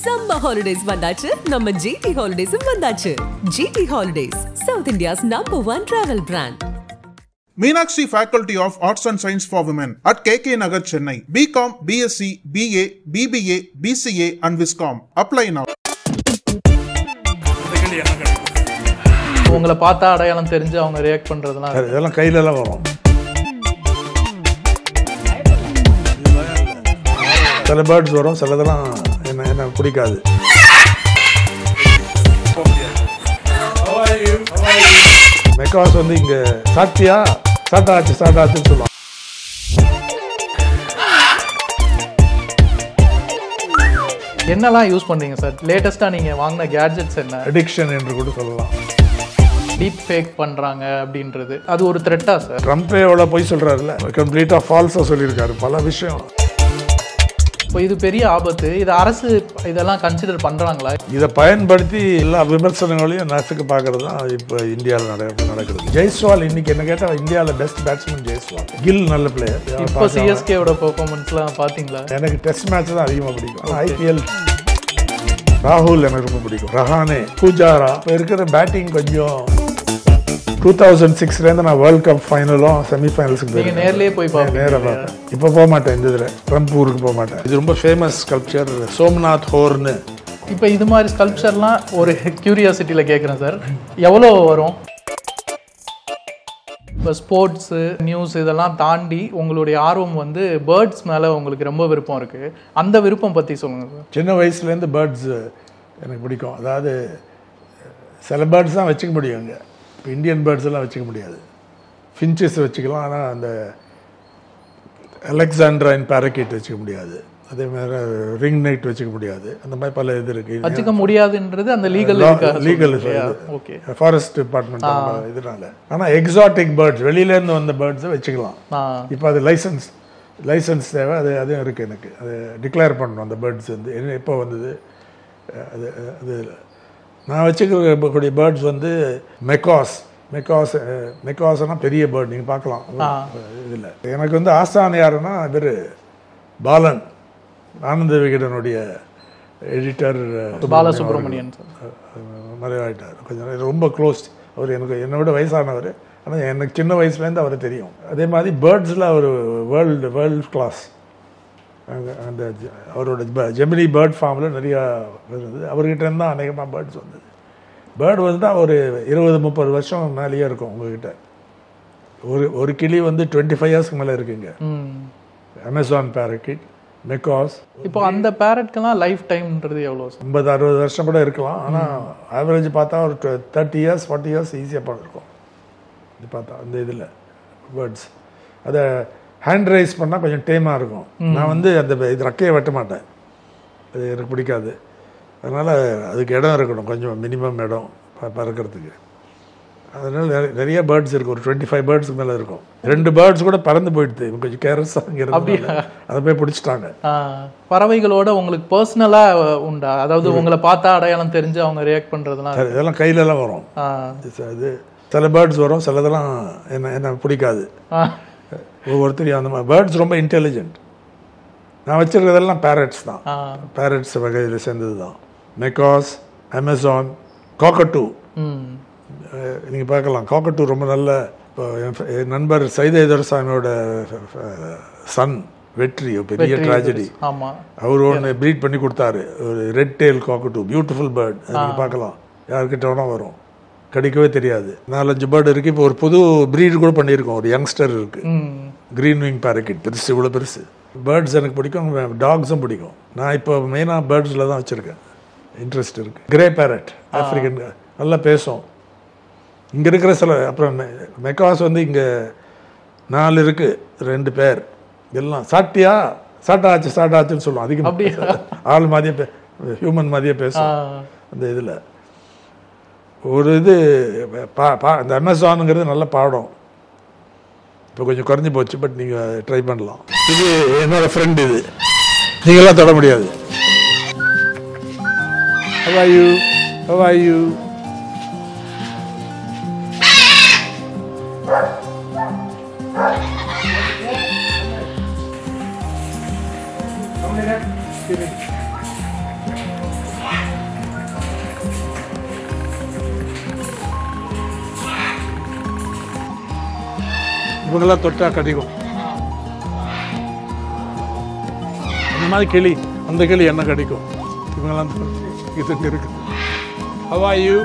Summer holidays vandachu, நம்ம GT Holidays vandachu. GT Holidays, South India's #1 travel brand. Meenakshi Faculty of Arts and Science for Women at KK Nagar, Chennai. BCom, BSc, BA, BBA, BCA and Viscom. Apply now. உங்களை பார்த்தா அடையாளம் தெரிஞ்சு அவங்க react பண்றதுலாம் இதெல்லாம் கையில எல்லாம் வரும். சில பேர்ட்ஸ் வரும், சிலதெல்லாம் என்ன பிடிக்காது. மெக்காஸ் வந்து இங்க சாட்டியா சாட்டாச்சுன்னு சொல்லுவாங்க. என்னெல்லாம் யூஸ் பண்றீங்க சார்? லேட்டஸ்டா நீங்க வாங்கின கேட்ஜெட்ஸ் என்ன? அடிக்ஷன் என்று கூட சொல்லலாம். டீப் ஃபேக் பண்றாங்க அப்படின்றது அது ஒரு த்ரெட்டா சார்? ட்ரம்ப்பே எவ்வளோ பொய் சொல்றாருல்ல, கம்ப்ளீட்டா ஃபால்ஸா சொல்லியிருக்காரு பல விஷயம். இப்போ இது பெரிய ஆபத்து. இது அரசு இதெல்லாம் கன்சிடர் பண்றாங்களா? இதை பயன்படுத்தி எல்லா விமர்சனங்களையும் நசுக்கு பார்க்கறது தான் இப்போ இந்தியாவில் நடக்குது. ஜெய்ஸ்வால் இன்னைக்கு என்ன கேட்டால் இந்தியாவில் பெஸ்ட் பேட்ஸ்மேன் ஜெய்ஸ்வால். கில் நல்ல பிளேயர். இப்போ சிஎஸ்கேவோட பெர்ஃபார்மன்ஸ்லாம் பார்த்தீங்களா? எனக்கு டெஸ்ட் மேட்ச் தான் அதிகமாக பிடிக்கும். ஐபிஎல் ராகுல் எனக்கு ரொம்ப பிடிக்கும். ரஹானே, பூஜாரா. இப்போ இருக்கிற பேட்டிங் கொஞ்சம் 2006 நான் வேர்ல்ட் கப் ஃபைனலும் செமிஃபைனல்ஸுக்கு போய் நேர்லேயே போய் நேராக பார்ப்பேன். இப்போ போக மாட்டேன், இந்த இதில் ட்ரம்ப் ஊருக்கு போக மாட்டேன். இது ரொம்ப ஃபேமஸ் ஸ்கல்ப்சர் சோம்நாத் ஹோர்னு. இப்போ இது மாதிரி ஸ்கல்ப்சர்லாம் ஒரு கியூரியாசிட்டியில் கேட்குறேன் சார், எவ்வளோ வரும்? இப்போ ஸ்போர்ட்ஸு நியூஸ் இதெல்லாம் தாண்டி உங்களுடைய ஆர்வம் வந்து பேர்ட்ஸ் மேலே உங்களுக்கு ரொம்ப விருப்பம் இருக்குது. அந்த விருப்பம் பற்றி சொல்லுங்கள் சார். சின்ன வயசுலேருந்து பேர்ட்ஸ் எனக்கு பிடிக்கும். அதாவது சில பேர்ட்ஸ் தான் வச்சுக்க முடியும் இங்கே. இப்போ இந்தியன் பேர்ட்ஸ் எல்லாம் வச்சுக்க முடியாது. ஃபின்ச்சஸ் வச்சுக்கலாம், ஆனால் அந்த அலெக்சாண்ட்ரைன் பேரக்கீட் வச்சுக்க முடியாது. அதே மாதிரி ரிங் நைட் வச்சுக்க முடியாது. அந்த மாதிரி பல இது இருக்குது. வச்சுக்க முடியாதுன்றது அந்த லீகல் ஓகே ஃபாரஸ்ட் டிபார்ட்மெண்ட் இதனால. ஆனால் எக்ஸாட்டிக் பேர்ட்ஸ் வெளியிலேருந்து வந்த பேர்ட்ஸை வச்சுக்கலாம். இப்போ அது லைசன்ஸ் தேவை. அதுவும் இருக்குது எனக்கு. அது டிக்ளேர் பண்ணணும் அந்த பேர்ட்ஸ் வந்து என்ன எப்போ வந்தது. அது நான் வச்சுக்கக்கூடிய பேர்ட்ஸ் வந்து மெக்காஸ்னா பெரிய பேர்ட், நீங்கள் பார்க்கலாம் இதில். எனக்கு வந்து ஆஸ்தான யாருன்னா இவர் பாலன், ஆனந்த விகடனுடைய எடிட்டர் பாலசுப்ரமணியன் மறைவாயிட்டார். கொஞ்சம் ரொம்ப க்ளோஸ் அவர். எனக்கு என்னை விட வயசானவர், ஆனால் எனக்கு சின்ன வயசுலேருந்து அவரை தெரியும். அதே மாதிரி பேர்ட்ஸில் அவர் வேர்ல்டு கிளாஸ். அந்த அவரோட ஜெமினி பேர்ட் ஃபார்மில் நிறையா இருந்தது. அவர்கிட்ட தான் அநேகமாக பேர்ட்ஸ் வந்தது. பேர்டு வந்து ஒரு 20-30 வருஷம் மேலேயே இருக்கும் உங்ககிட்ட. ஒரு கிளி வந்து 25 இயர்ஸ்க்கு மேலே இருக்குங்க. அமேசான் பேரக்கிட், மெக்காஸ். இப்போ அந்த பேரட்கெல்லாம் லைஃப் டைம்ன்றது எவ்வளோ? 50-60 வருஷம் கூட இருக்கலாம். ஆனால் ஆவரேஜ் பார்த்தா ஒரு 30 இயர்ஸ் 40 இயர்ஸ் ஈஸியாக பார்த்துருக்கோம். இது பார்த்தா அந்த இதில் பேர்ட்ஸ் அதை ஹேண்ட் ரைஸ் பண்ணால் கொஞ்சம் டேமாக இருக்கும். நான் வந்து அந்த இது ரக்கையை வெட்ட மாட்டேன், அது எனக்கு பிடிக்காது. அதனால் அதுக்கு இடம் இருக்கணும், கொஞ்சம் மினிமம் இடம் பறக்கிறதுக்கு. அதனால் நிறைய பேர்ட்ஸ் இருக்குது. ஒரு 25 பேர்ட்ஸுக்கு மேலே இருக்கும். 2 பேர்ட்ஸ் கூட பறந்து போயிடுது. கொஞ்சம் கேர்லெஸ்ஸாக இங்கே அதை போய் பிடிச்சிட்டாங்க. பறவைகளோட உங்களுக்கு பர்சனலாக உண்டா? அதாவது உங்களை பார்த்தா அடையாளம் தெரிஞ்சு அவங்க ரியாக்ட் பண்ணுறதுலாம் இதெல்லாம் கையிலலாம் வரும். அது சில பேர்ட்ஸ் வரும், சிலதெல்லாம் என்ன பிடிக்காது. ஒவ்வொருத்தரையும் அந்த மாதிரி பேர்ட்ஸ் ரொம்ப இன்டெலிஜென்ட். நான் வச்சுருக்கிறதெல்லாம் பேரட்ஸ் தான். பேரட்ஸ் வகையில் சேர்ந்தது தான். மெக்காஸ், அமேசான், காக்கட்டூ. நீங்கள் பார்க்கலாம், காக்கட்டூ ரொம்ப நல்ல. இப்போ என் நண்பர் சைதேதர் சாமியோட சன் வெற்றி, பெரிய ட்ராஜடி. அவர் ஒன்று ப்ரீட் பண்ணி கொடுத்தாரு, ஒரு ரெட் டெயில் காக்கட்டூ, பியூட்டிஃபுல் பேர்ட். நீங்கள் பார்க்கலாம், யாருக்கிட்ட வேணா வரும், கிடைக்கவே தெரியாது. 4-5 பேர்டு இருக்குது. இப்போ ஒரு புது ப்ரீடு கூட பண்ணியிருக்கோம். ஒரு யங்ஸ்டர் இருக்குது, க்ரீன் விங் பேரக்கிட், பெருசு, இவ்வளோ பெருசு. பேர்ட்ஸ் எனக்கு பிடிக்கும், டாக்ஸும் பிடிக்கும். நான் இப்போ மெயினாக பேர்ட்ஸில் தான் வச்சுருக்கேன், இன்ட்ரெஸ்ட் இருக்குது. கிரே பேரட், ஆஃப்ரிக்கன், நல்லா பேசும். இங்கே இருக்கிற சில, அப்புறம் மெக்காஸ் வந்து இங்கே 4 இருக்குது, 2 பேர். எல்லாம் சாட்டாச்சுன்னு சொல்லுவோம். அதிகமாக ஆள் மாதிரியே ஹியூமன் மாதிரியே பேசும். அந்த இதில் ஒரு இது இந்த அமேசானுங்கிறது நல்ல பாடம். இப்போ கொஞ்சம் குறைஞ்சி போச்சு, பட் நீங்கள் ட்ரை பண்ணலாம். இது என்னோட ஃப்ரெண்ட், இது நீங்களாம் தொட முடியாது. How are you? இவங்கெல்லாம் தொட்டா கடிக்கும். அந்த மாதிரி கிளி, அந்த கிளி என்ன கடிக்கும். இவங்கெல்லாம் இது இருக்கு. How are you?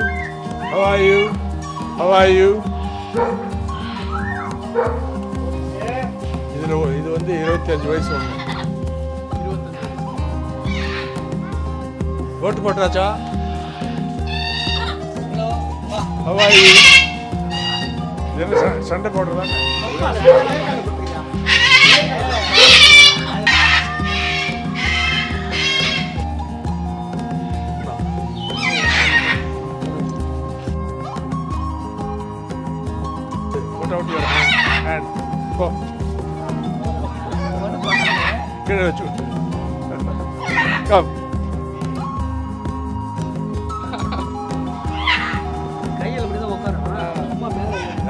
How are you? How are you? இது வந்து 25 வயசு ஒன்று. ஓட்டு போட்டாச்சா? How are you? என்ன சண்டை போடுறதா? Put out your hand. Go. கீழே வச்சு. Come.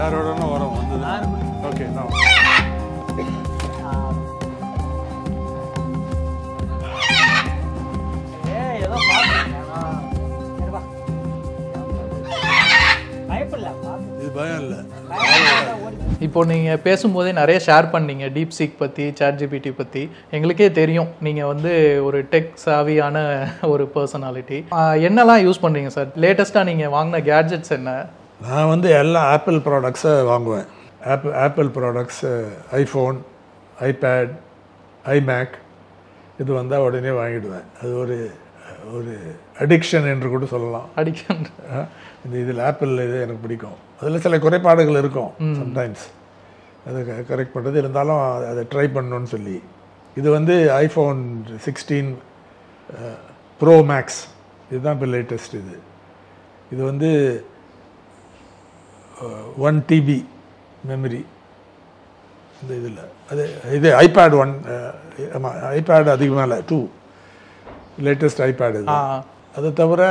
யாரோடனா வரும் வந்தது. ஓகே நான் இது பயம் இல்லை. இப்போ நீங்கள் பேசும்போதே நிறைய ஷேர் பண்ணீங்க டீப்சீக் பற்றி, ChatGPT பற்றி. எங்களுக்கே தெரியும் நீங்கள் வந்து ஒரு டெக் சாவியான ஒரு பர்சனாலிட்டி. என்னெல்லாம் யூஸ் பண்ணுறீங்க சார்? லேட்டஸ்ட்டாக நீங்கள் வாங்கின கேட்ஜெட்ஸ் என்ன? நான் வந்து எல்லா ஆப்பிள் ப்ராடக்ட்ஸை வாங்குவேன். Apple products, iPhone, iPad, iMac இது வந்தால் உடனே வாங்கிடுவேன். அது ஒரு ஒரு அடிக்ஷன் என்று கூட சொல்லலாம். அடிக்ஷன். இதில் ஆப்பிள் இது எனக்கு பிடிக்கும். அதில் சில குறைபாடுகள் இருக்கும் சம்டைம்ஸ், அதை கரெக்ட் பண்ணுறது. இருந்தாலும் அதை ட்ரை பண்ணணும்னு சொல்லி இது வந்து ஐஃபோன் 16 ப்ரோ மேக்ஸ் இதுதான் இப்போ லேட்டஸ்ட். இது வந்து 1 TB மெமரி இந்த இதில். இது ஐபேட் 1, ஆமாம் ஐபேட் அதுக்கு மேலே 2 லேட்டஸ்ட் ஐபேட் இது. அதை தவிர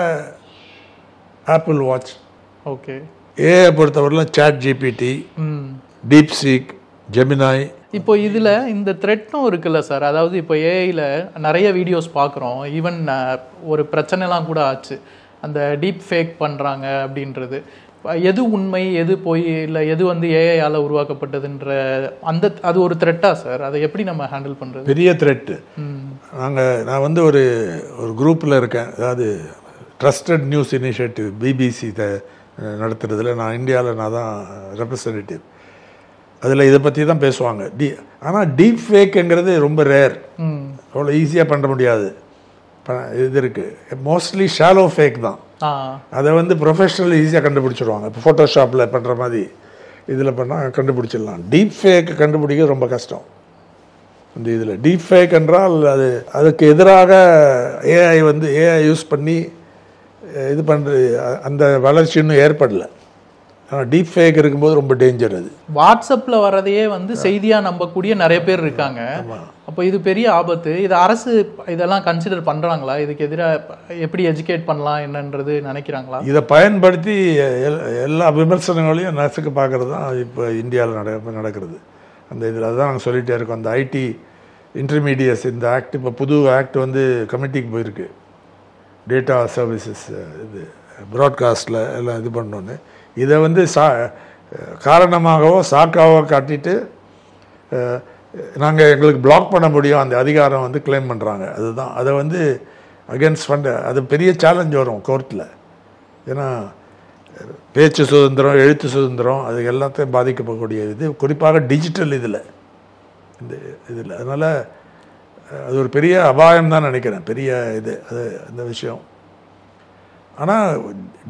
ஆப்பிள் வாட்ச். ஓகே. ஏஐ பொறுத்தவரையிலும் ChatGPT, டீப்சீக், ஜெமினாய். இப்போ இதில் இந்த த்ரெட்டும் இருக்குல்ல சார், அதாவது இப்போ ஏஐயில் நிறைய வீடியோஸ் பார்க்குறோம். ஈவன் ஒரு பிரச்சனைலாம் கூட ஆச்சு, அந்த டீப் ஃபேக் பண்ணுறாங்க அப்படின்றது. எது உண்மை, எது பொய், இல்லை எது வந்து ஏஐயால் உருவாக்கப்பட்டதுன்ற அது ஒரு த்ரெட்டா சார்? அதை எப்படி நம்ம ஹேண்டில் பண்ணுறது? பெரிய த்ரெட்டு. நான் வந்து ஒரு குரூப்பில் இருக்கேன். அதாவது ட்ரஸ்டட் நியூஸ் இனிஷியேட்டிவ் பிபிசி நடத்துறதுல நான் இந்தியாவில் நான் தான் ரெப்ரசன்டேட்டிவ். அதில் இதை பற்றி தான் பேசுவாங்க. ஆனால் டீப் ஃபேக்குங்கிறது ரொம்ப ரேர், அவ்வளோ ஈஸியாக பண்ண முடியாது. இது இருக்குது மோஸ்ட்லி ஷாலோ ஃபேக் தான். அதை வந்து ப்ரொஃபஷனல் ஈஸியாக கண்டுபிடிச்சிடுவாங்க. இப்போ ஃபோட்டோஷாப்பில் பண்ணுற மாதிரி இதில் பண்ணால் கண்டுபிடிச்சிடலாம். டீப் ஃபேக் கண்டுபிடிக்க ரொம்ப கஷ்டம். இந்த இதில் டீப் ஃபேக் என்றால் அதுக்கு எதிராக ஏஐ யூஸ் பண்ணி இது பண்ணுறது, அந்த வளர்ச்சி இன்னும் ஏற்படலை. ஆனால் டீப் ஃபேக் இருக்கும்போது ரொம்ப டேஞ்சர். அது வாட்ஸ்அப்பில் வர்றதையே வந்து செய்தியாக நம்பக்கூடிய நிறைய பேர் இருக்காங்க. அப்போ இது பெரிய ஆபத்து. இது அரசு இதெல்லாம் கன்சிடர் பண்ணுறாங்களா? இதுக்கு எதிராக எப்படி எஜுகேட் பண்ணலாம் என்னன்றது நினைக்கிறாங்களா? இதை பயன்படுத்தி எல்லா விமர்சனங்களையும் நசுக்கு பார்க்குறது தான் இப்போ இந்தியாவில் நடக்கிறது. அந்த இதில் அதுதான் நாங்கள் சொல்லிகிட்டே இருக்கோம். அந்த ஐடி இன்டர்மீடியட்ஸ் இந்த ஆக்ட், இப்போ புது ஆக்ட் வந்து கமிட்டிக்கு போயிருக்கு. டேட்டா சர்வீசஸ் இது ப்ராட்காஸ்டில் எல்லாம் இது பண்ணோன்னு இதை வந்து காரணமாகவோ சாக்காவோ காட்டிட்டு நாங்கள் எங்களுக்கு பிளாக் பண்ண முடியும் அந்த அதிகாரம் வந்து கிளைம் பண்ணுறாங்க. அதுதான் அதை வந்து அகேன்ஸ்ட் ஃபண்ட் அது பெரிய சேலஞ்ச் வரும் கோர்ட்டில். ஏன்னா பேச்சு சுதந்திரம், எழுத்து சுதந்திரம் அது எல்லாத்தையும் பாதிக்கப்படக்கூடிய இது, குறிப்பாக டிஜிட்டல் இதில் அதனால் அது ஒரு பெரிய அபாயம் தான் நினைக்கிறேன், பெரிய இது அது அந்த விஷயம். ஆனால்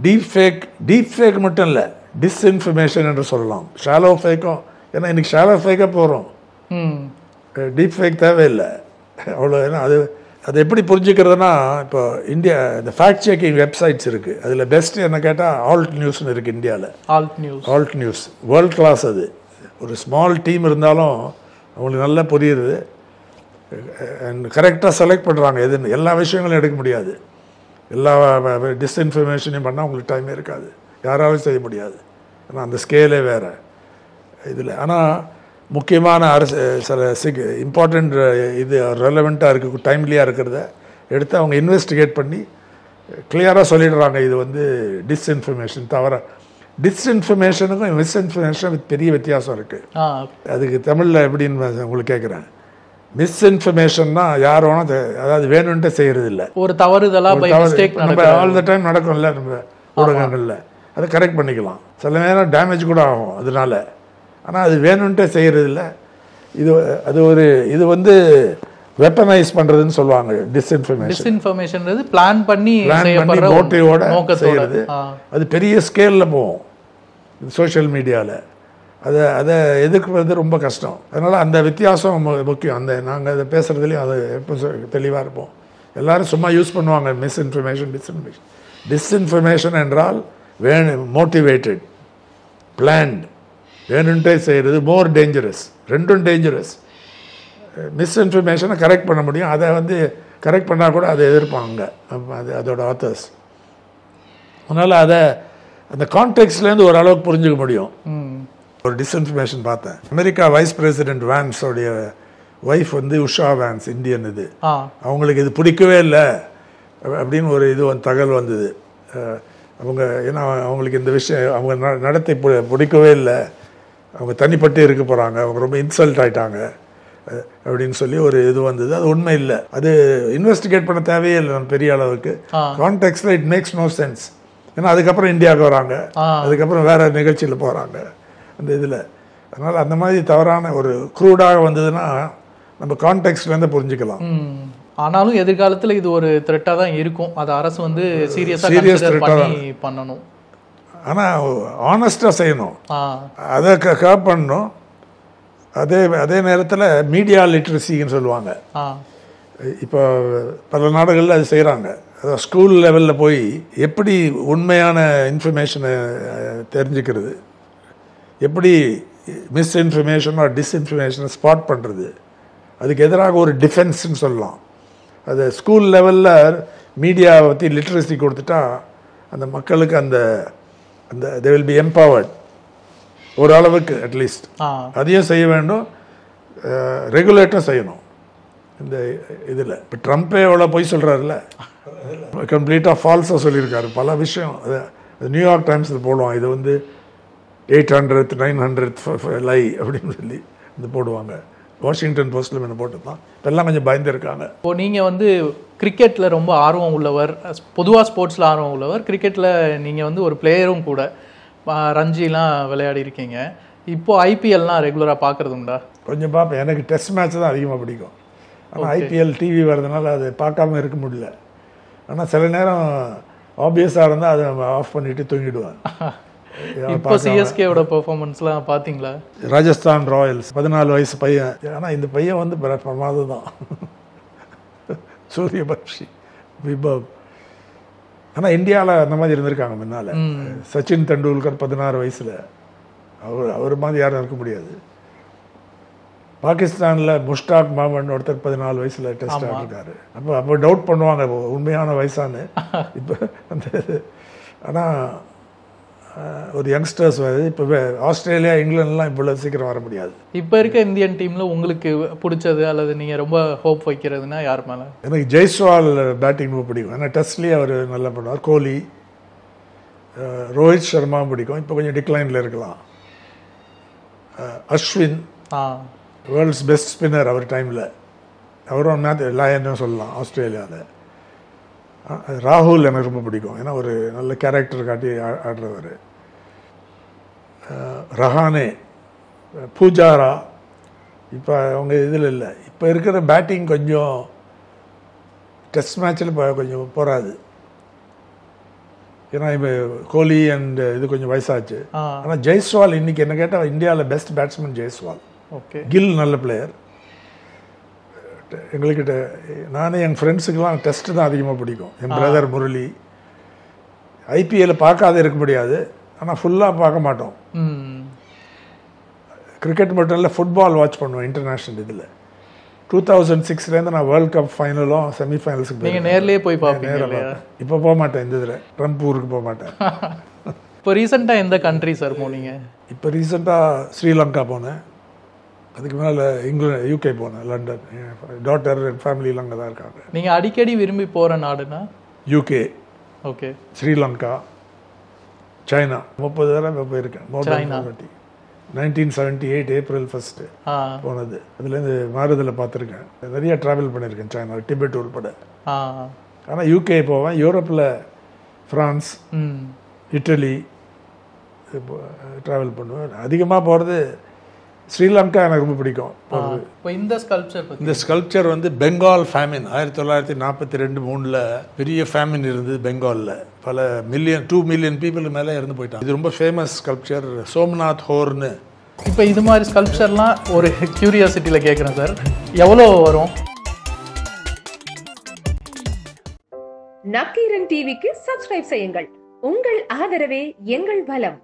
டீப் ஃபேக் மட்டும் இல்லை, டிஸ்இன்ஃபர்மேஷன் என்று சொல்லலாம். ஷாலோ ஃபேக்கும், ஏன்னா இன்றைக்கி ஷாலோ ஃபேக்காக போகிறோம், டீப் ஃபேக் தேவையில்லை அவ்வளோ. ஏன்னா அது எப்படி புரிஞ்சுக்கிறதுனா, இப்போ இந்தியா இந்த ஃபேக்ட் செக்கிங் வெப்சைட்ஸ் இருக்குது. அதில் பெஸ்ட்டு என்ன கேட்டால் ஆல்ட் நியூஸ்னு இருக்குது இந்தியாவில். Alt News world class. அது ஒரு ஸ்மால் டீம் இருந்தாலும் அவங்களுக்கு நல்லா புரியுது அண்ட் கரெக்டாக செலக்ட் பண்ணுறாங்க. எதுன்னு எல்லா விஷயங்களும் எடுக்க முடியாது, எல்லா டிஸ்இன்ஃபர்மேஷனையும் பண்ணால் உங்களுக்கு டைமே இருக்காது, யாராலும் செய்ய முடியாது. ஏன்னா அந்த ஸ்கேலே வேறு இதில். ஆனால் முக்கியமான சில இம்பார்ட்டண்ட் இது ரெலவெண்ட்டாக இருக்க டைம்லியாக இருக்கிறத எடுத்து அவங்க இன்வெஸ்டிகேட் பண்ணி கிளியராக சொல்லிடுறாங்க. இது வந்து டிஸ்இன்ஃபர்மேஷன், டிஸ்இன்ஃபர்மேஷனுக்கும் மிஸ்இன்ஃபர்மேஷனுக்கும் பெரிய வித்தியாசம் இருக்குது. அதுக்கு தமிழில் எப்படின்னு உங்களுக்கு கேட்குறேன். மிஸ்இன்ஃபர்மேஷன்னா யார் வேணால் அதாவது வேணும்ன்ட்டு செய்கிறது இல்லை, ஒரு தவறுதலாக நம்ம ஆல் த டைம் நடக்கும்ல நம்ம ஊடகங்களில், அதை கரெக்ட் பண்ணிக்கலாம். சில நேரம் டேமேஜ் கூட ஆகும் அதனால. ஆனால் அது வேணும்ன்ட்டு செய்கிறது இல்லை. அது ஒரு இது வந்து வெப்பனைஸ் பண்ணுறதுன்னு சொல்லுவாங்க. டிஸ்இன்ஃபர்மேஷன் பிளான் பண்ணி மோட்டிவோட செய்கிறது. அது பெரிய ஸ்கேலில் போகும் சோஷியல் மீடியாவில். அதை எதிர்க்கிறது ரொம்ப கஷ்டம். அதனால் அந்த வித்தியாசம் முக்கியம். நாங்கள் அதை பேசுகிறதுலையும் அது எப்போ தெளிவாக இருப்போம். எல்லோரும் சும்மா யூஸ் பண்ணுவாங்க மிஸ்இன்ஃபர்மேஷன். டிஸ்இன்ஃபர்மேஷன் என்றால் மோட்டிவேட்டட், பிளான்ட், வேணுன்ட்டே செய்கிறது, மோர் டேஞ்சரஸ். ரெண்டும் டேஞ்சரஸ். மிஸ்இன்ஃபர்மேஷனை கரெக்ட் பண்ண முடியும், அதை வந்து கரெக்ட் பண்ணால் கூட அதை எதிர்ப்பாங்க அதோட ஆத்தர்ஸ். அதனால் அதை அந்த கான்டெக்ட்லேருந்து ஓரளவுக்கு புரிஞ்சுக்க முடியும். ஒரு டிஸ்இன்ஃபர்மேஷன் பார்த்தேன். அமெரிக்கா வைஸ் பிரசிடென்ட் வான்ஸோடைய ஒய்ஃப் வந்து உஷா வான்ஸ், இந்தியன். இது அவங்களுக்கு இது பிடிக்கவே இல்லை அப்படின்னு ஒரு தகவல் வந்தது. அவங்க ஏன்னா அவங்களுக்கு இந்த விஷயம் அவங்க நடத்தை பிடிக்கவே இல்லை, அவங்க தனிப்பட்டு இருக்க போகிறாங்க, அவங்க ரொம்ப இன்சல்ட் ஆகிட்டாங்க அப்படின்னு சொல்லி ஒரு இது வந்தது. அது உண்மை இல்லை. அது இன்வெஸ்டிகேட் பண்ண தேவையே இல்லை நம்ம பெரிய அளவுக்கு. கான்டெக்ட்ல இட் மேக்ஸ் நோ சென்ஸ். ஏன்னா அதுக்கப்புறம் இந்தியாவுக்கு வராங்க, அதுக்கப்புறம் வேற நிகழ்ச்சியில் போகிறாங்க அந்த இதில். அதனால் அந்த மாதிரி தவறான ஒரு க்ரூடாக வந்ததுன்னா நம்ம கான்டெக்ட்லேருந்து புரிஞ்சுக்கலாம். ஆனாலும் எதிர்காலத்தில் இது ஒரு த்ரெட்டாக தான் இருக்கும். அது அரசு வந்து சீரியஸாக பண்ணணும். ஆனால் ஆனஸ்டாக செய்யணும், அதை கவர் பண்ணணும். அதே நேரத்தில் மீடியா லிட்ரஸின்னு சொல்லுவாங்க. இப்போ பல நாடுகளில் அது செய்கிறாங்க. அதாவது ஸ்கூல் லெவலில் போய் எப்படி உண்மையான இன்ஃபர்மேஷனை தெரிஞ்சுக்கிறது, எப்படி மிஸ்இன்ஃபர்மேஷன் ஆர் டிஸ்இன்ஃபர்மேஷனை ஸ்பாட் பண்ணுறது, அதுக்கு எதிராக ஒரு டிஃபென்ஸ்ன்னு சொல்லலாம். அது ஸ்கூல் லெவலில் மீடியாவை பற்றி லிட்ரஸி கொடுத்துட்டா அந்த மக்களுக்கு அந்த they will be empowered ஓரளவுக்கு அட்லீஸ்ட். அதையும் செய்ய வேண்டும், ரெகுலேட்டும் செய்யணும். இந்த இதில் இப்போ ட்ரம்ப்பே எவ்வளோ போய் சொல்கிறாருல்ல, கம்ப்ளீட்டாக ஃபால்ஸாக சொல்லியிருக்காரு பல விஷயம். அது நியூயார்க் டைம்ஸில் போடுவான், இது வந்து 800th 900th லை அப்படின்னு சொல்லி இது போடுவாங்க. வாஷிங்டன் போஸ்ட்டில் என்ன போட்டு தான் இப்போல்லாம் கொஞ்சம் பயந்துருக்காங்க. இப்போ நீங்கள் வந்து கிரிக்கெட்டில் ரொம்ப ஆர்வம் உள்ளவர், பொதுவாக ஸ்போர்ட்ஸில் ஆர்வம் உள்ளவர், கிரிக்கெட்டில் நீங்கள் வந்து ஒரு பிளேயரும் கூட, ரஞ்சிலாம் விளையாடி இருக்கீங்க. இப்போது ஐபிஎல்லாம் ரெகுலராக பார்க்குறது உண்டா? கொஞ்சம் பார்ப்பேன். எனக்கு டெஸ்ட் மேட்ச் தான் அதிகமாக பிடிக்கும். ஆனால் ஐபிஎல் டிவி வர்றதுனால அது பார்க்காம இருக்க முடியல. ஆனால் சில நேரம் ஆப்வியஸாக இருந்தால் அதை ஆஃப் பண்ணிவிட்டு தூங்கிடுவேன். இப்போ சிஎஸ்கேவோட பெர்ஃபார்மன்ஸ்லாம் பார்த்தீங்களா? ராஜஸ்தான் ராயல்ஸ் 14 வயசு பையன். ஆனால் இந்த பையன் வந்து பிரமாதம் தான், சூரியவன்ஷி, விபவ். ஆனால் இந்தியாவில் அந்த மாதிரி இருந்திருக்காங்க முன்னால். சச்சின் தெண்டுல்கர் 16 வயசில், அவர் மாதிரி யாரும் இருக்க முடியாது. பாகிஸ்தானில் முஷ்டாக் மாமன் ஒருத்தர் 14 வயசில் டெஸ்ட் ஆகிருக்காரு. அப்போ டவுட் பண்ணுவாங்க உண்மையான வயசானு. இப்போ அந்த ஆனால் ஒரு யங்ஸ்டர்ஸ் இப்போ ஆஸ்திரேலியா இங்கிலாந்துலாம் இவ்வளோ சீக்கிரம் வர முடியாது. இப்போ இருக்க இந்தியன் டீமில் உங்களுக்கு பிடிச்சது அல்லது நீங்கள் ரொம்ப ஹோப் வைக்கிறதுனா யார் மேலே? எனக்கு ஜெய்ஸ்வால் பேட்டிங் ரொம்ப பிடிக்கும். ஏன்னா டெஸ்ட்லேயே அவர் நல்லா பண்ணுவார். கோலி, ரோஹித் சர்மாவும் பிடிக்கும். இப்போ கொஞ்சம் டிக்ளைனில் இருக்கலாம். அஸ்வின் வேர்ல்ட்ஸ் பெஸ்ட் ஸ்பின்னர் அவர் டைமில், அவரும் லயன்னு சொல்லலாம் ஆஸ்திரேலியாவில். ராகுல் எனக்கு ரொம்ப பிடிக்கும், ஏன்னா ஒரு நல்ல கேரக்டர் காட்டி ஆடுறவர். ரஹானே, பூஜாரா, இப்போ அவங்க இதில் இல்லை. இப்போ இருக்கிற பேட்டிங் கொஞ்சம் டெஸ்ட் மேட்சில் கொஞ்சம் போகாது. ஏன்னா இப்போ கோலி அண்ட் இது கொஞ்சம் வயசாச்சு. ஆனால் ஜெய்ஸ்வால் இன்னைக்கு என்ன கேட்டால் இந்தியாவில் best batsman Jaiswal. Okay, Gill நல்ல பிளேயர். எங்கள்கிட்ட நானே என் ஃப்ரெண்ட்ஸுக்கெல்லாம் டெஸ்ட்டு தான் அதிகமாக பிடிக்கும். என் பிரதர் முரளி. ஐபிஎல்ல பார்க்காத இருக்க முடியாது, ஆனால் ஃபுல்லாக பார்க்க மாட்டோம். கிரிக்கெட் மட்டும் இல்லை, ஃபுட்பால் வாட்ச் பண்ணுவோம் இன்டர்நேஷ்னல். இதில் 2006 நான் வேர்ல்ட் கப் ஃபைனலும் செமிஃபைனல்ஸுக்கு நீங்கள் நேர்லேயே போய் பார்ப்பீங்க. இப்போ போக மாட்டேன், இந்த இதில் ட்ரம்ப் ஊருக்கு போக மாட்டேன். இப்போ ரீசெண்டாக எந்த கண்ட்ரி சார் போனீங்க? இப்போ ரீசெண்டாக ஸ்ரீலங்கா போனேன். அதுக்கு மேலே இங்கிலாந்து, யூகே போனேன், லண்டன். டாட்டர் ஃபேமிலிலாம் அங்கே தான் இருக்காங்க. நீங்கள் அடிக்கடி விரும்பி போகிற நாடுனா? யூகே, ஓகே, ஸ்ரீலங்கா, சைனா 30 தடவை போயிருக்கேன். 1978 April 1 போனது. அதுலேருந்து மாறுதலை பார்த்துருக்கேன். நிறைய ட்ராவல் பண்ணியிருக்கேன் சைனா, டிபெட் உள்பட. ஆனால் யூகே போவேன், யூரோப்பில் ஃப்ரான்ஸ், இட்டலி ட்ராவல் பண்ணுவேன். அதிகமாக போகிறது ஸ்ரீலங்கா எனக்கு ரொம்ப பிடிக்கும். இந்த ஸ்கல்ப்சர் வந்து பெங்கால் ஃபேமின் 1942-3 பெரிய ஃபேமின் இருந்தது பெங்காலில். பல மில்லியன் 2 மில்லியன் பீப்புள் மேலே இறந்து போயிட்டாங்க. இது ரொம்ப ஃபேமஸ் ஸ்கல்ப்சர், சோம்நாத் ஹோர்னு. இப்போ இது மாதிரி ஸ்கல்ப்சர்லாம் ஒரு கியூரியாசிட்டியில் கேட்குறேன் சார், எவ்வளோ வரும்? நக்கீரன் டிவிக்கு சப்ஸ்கிரைப் செய்யுங்கள். உங்கள் ஆதரவே எங்கள் பலம்.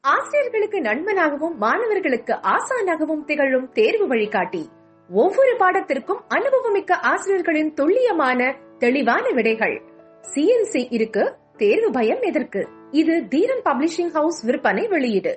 ஆசிரியர்களுக்கு நண்பனாகவும் மாணவர்களுக்கு ஆசானாகவும் திகழும் தேர்வு வழிகாட்டி. ஒவ்வொரு பாடத்திற்கும் அனுபவமிக்க ஆசிரியர்களின் துல்லியமான தெளிவான விடைகள். CNC இருக்கு, தேர்வு பயம் எதற்கு? இது தீரன் பப்ளிஷிங் ஹவுஸ் விற்பனை வெளியீடு.